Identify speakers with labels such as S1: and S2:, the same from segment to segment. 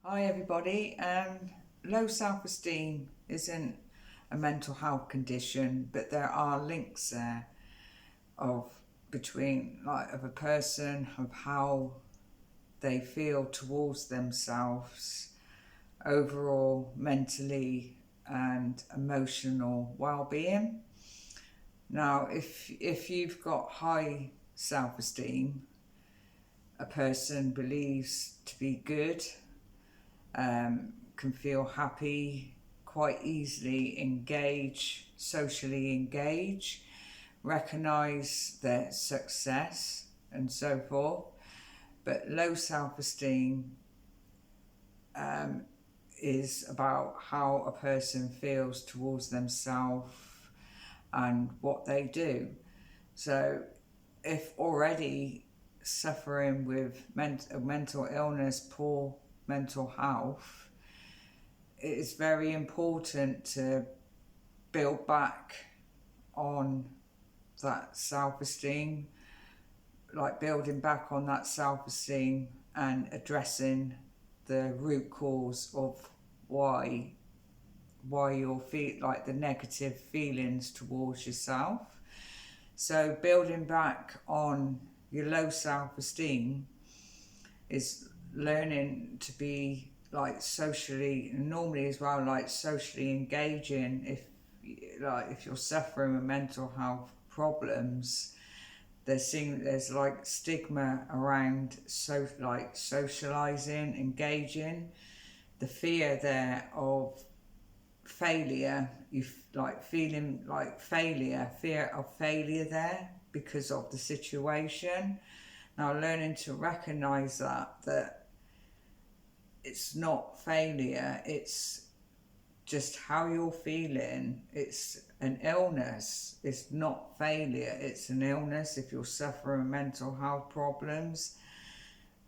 S1: Hi everybody. Low self-esteem isn't a mental health condition, but there are links there of between of a person, of how they feel towards themselves, overall mentally and emotional well-being. Now, if you've got high self-esteem, a person believes to be good, can feel happy, quite easily socially engage, recognize their success and so forth. But low self-esteem is about how a person feels towards themselves and what they do. So if already suffering with mental illness, poor mental health, it is very important to build back on that self-esteem, like building back on that self-esteem and addressing the root cause of why you're feel like the negative feelings towards yourself. So building back on your low self-esteem is learning to be like socially, normally as well, like socially engaging. If you're suffering with mental health problems, there's like stigma around socializing, engaging, the fear there of failure, you like feeling like failure, fear of failure there because of the situation. Now learning to recognize that it's not failure, it's just how you're feeling. It's an illness, it's not failure, it's an illness if you're suffering mental health problems,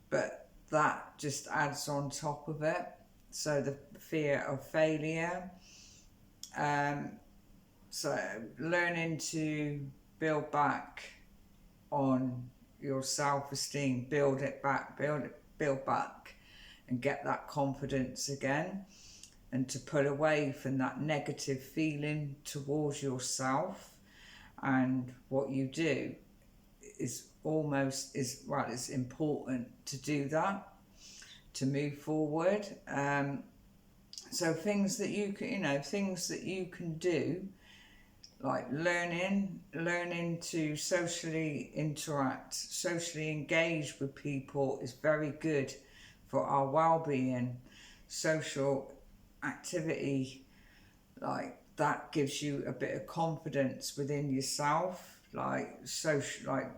S1: but that just adds on top of it. So the fear of failure, so learning to build back on your self-esteem, build back and get that confidence again, and to pull away from that negative feeling towards yourself and what you do it's important to do that, to move forward. So things that you can do, like learning to socially interact, socially engage with people is very good for our well-being. Social activity like that gives you a bit of confidence within yourself, like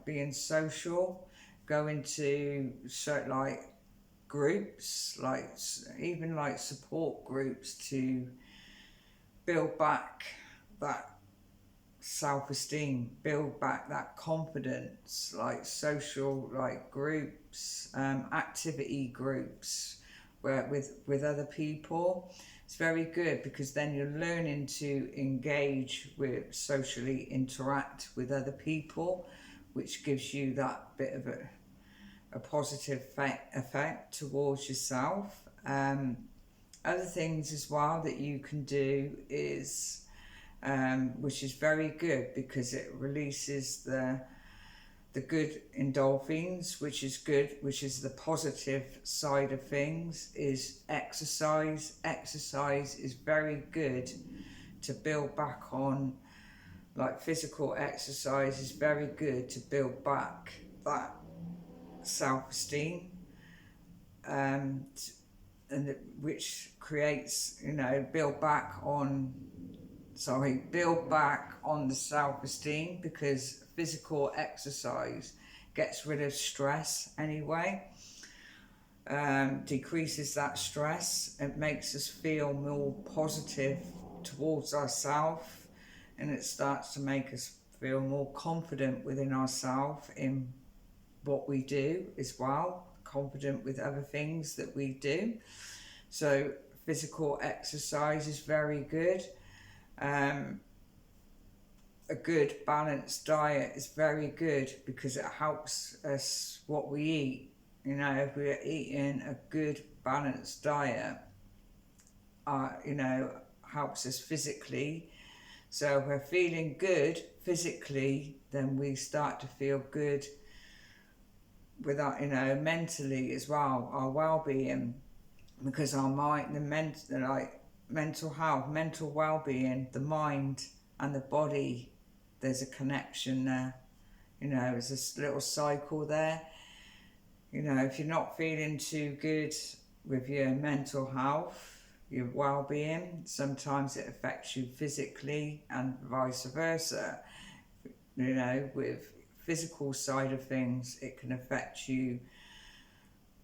S1: being social, going to groups, even like support groups, to build back that self-esteem, build back that confidence, like social groups, activity groups where with other people. It's very good because then you're learning to engage with, socially interact with other people, which gives you that bit of a positive effect towards yourself. Other things as well that you can do is which is very good because it releases the good endorphins, which is good, which is the positive side of things, is exercise. Exercise is very good to build back on, like physical exercise is very good to build back that self-esteem, and which creates, build back on the self-esteem, because physical exercise gets rid of stress anyway, decreases that stress. It makes us feel more positive towards ourselves, and it starts to make us feel more confident within ourselves in what we do as well, confident with other things that we do. So physical exercise is very good. A good balanced diet is very good because it helps us what we eat You know, if we're eating a good balanced diet, you know, helps us physically. So if we're feeling good physically, then we start to feel good with our, you know, mentally as well, our well-being, because our mind, mental health, mental well-being, the mind and the body, there's a connection there. You know, there's this little cycle there. You know, if you're not feeling too good with your mental health, your well-being, sometimes it affects you physically and vice versa. You know, with physical side of things, it can affect you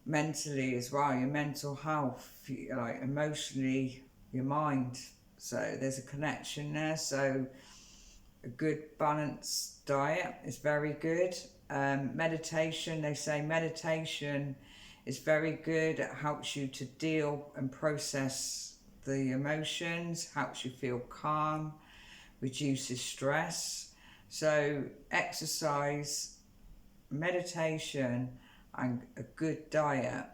S1: mentally as well, your mental health, like emotionally, your mind. So there's a connection there. So a good balanced diet is very good. Meditation, they say meditation is very good. It helps you to deal and process the emotions, helps you feel calm, reduces stress. So exercise, meditation and a good diet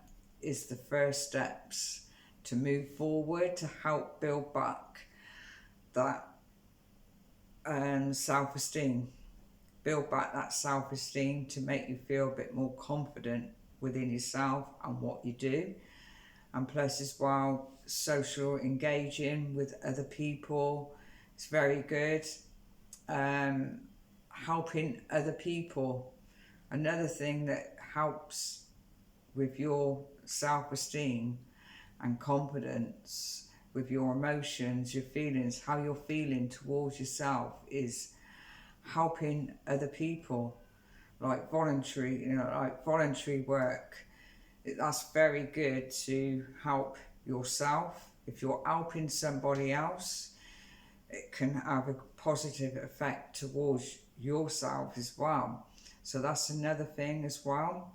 S1: is the first steps to move forward to help build back that self-esteem. Build back that self-esteem to make you feel a bit more confident within yourself and what you do. And plus as well, social engaging with other people, it's very good. Helping other people, another thing that helps with your self-esteem and confidence, with your emotions, your feelings, how you're feeling towards yourself, is helping other people, like voluntary, you know, like voluntary work. That's very good to help yourself. If you're helping somebody else, it can have a positive effect towards yourself as well. So that's another thing as well.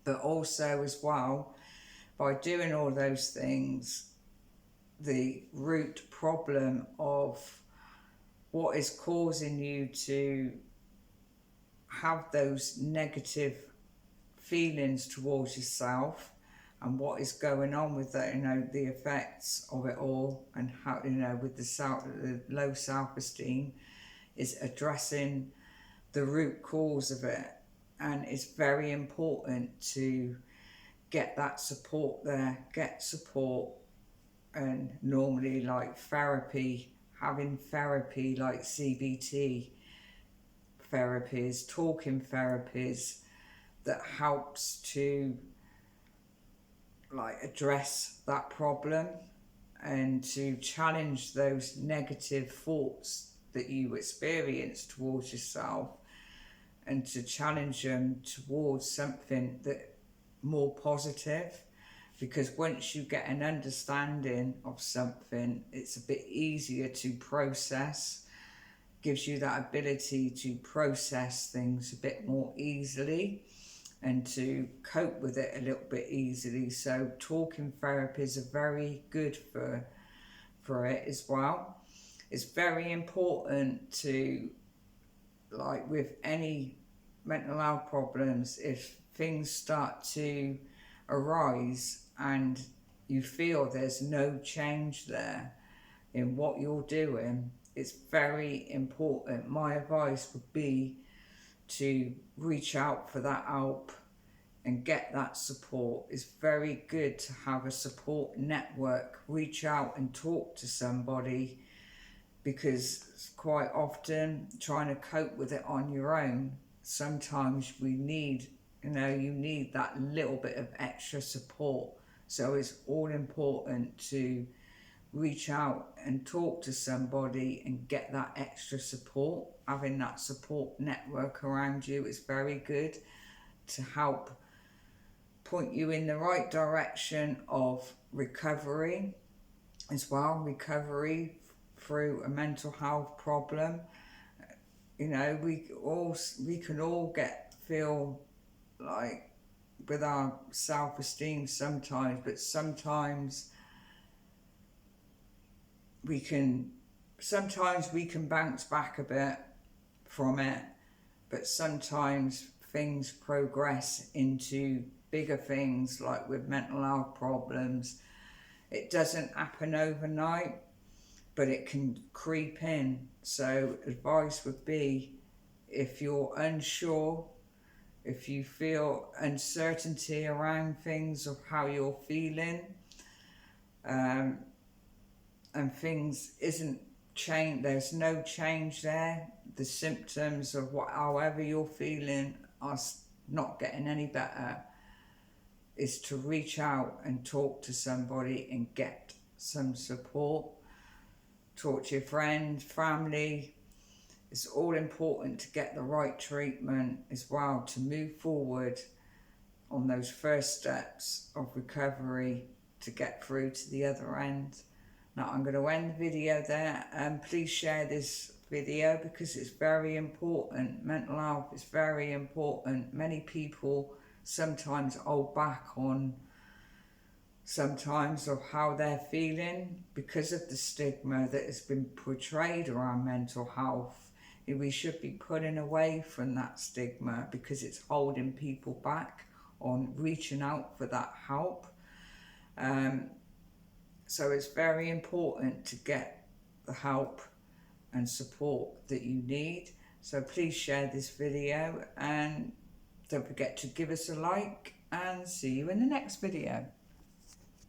S1: But also as well, by doing all those things, the root problem of what is causing you to have those negative feelings towards yourself and what is going on with that, you know, the effects of it all, and how, you know, with the low self-esteem, is addressing the root cause of it. And it's very important to get that support there, get support. And normally like therapy, having therapy like CBT therapies, talking therapies, that helps to like address that problem and to challenge those negative thoughts that you experience towards yourself, and to challenge them towards something that more positive. Because once you get an understanding of something, it's a bit easier to process, gives you that ability to process things a bit more easily and to cope with it a little bit easily. So talking therapies are very good for it as well. It's very important to, like with any mental health problems, if things start to arise and you feel there's no change there in what you're doing, it's very important. My advice would be to reach out for that help and get that support. It's very good to have a support network. Reach out and talk to somebody, because quite often trying to cope with it on your own, sometimes we need, you know, you need that little bit of extra support. So it's all important to reach out and talk to somebody and get that extra support. Having that support network around you is very good to help point you in the right direction of recovery as well. Recovery through a mental health problem. You know, we can all feel like with our self-esteem sometimes, but sometimes we can bounce back a bit from it, but sometimes things progress into bigger things like with mental health problems, it doesn't happen overnight, but it can creep in. So advice would be, if you're unsure, if you feel uncertainty around things of how you're feeling, and things isn't change, there's no change there, the symptoms of however you're feeling are not getting any better, is to reach out and talk to somebody and get some support. Talk to your friend, family. It's all important to get the right treatment as well to move forward on those first steps of recovery to get through to the other end. Now I'm going to end the video there, and please share this video because it's very important. Mental health is very important. Many people sometimes hold back on sometimes of how they're feeling because of the stigma that has been portrayed around mental health. We should be pulling away from that stigma because it's holding people back on reaching out for that help. So it's very important to get the help and support that you need. So please share this video and don't forget to give us a like, and see you in the next video.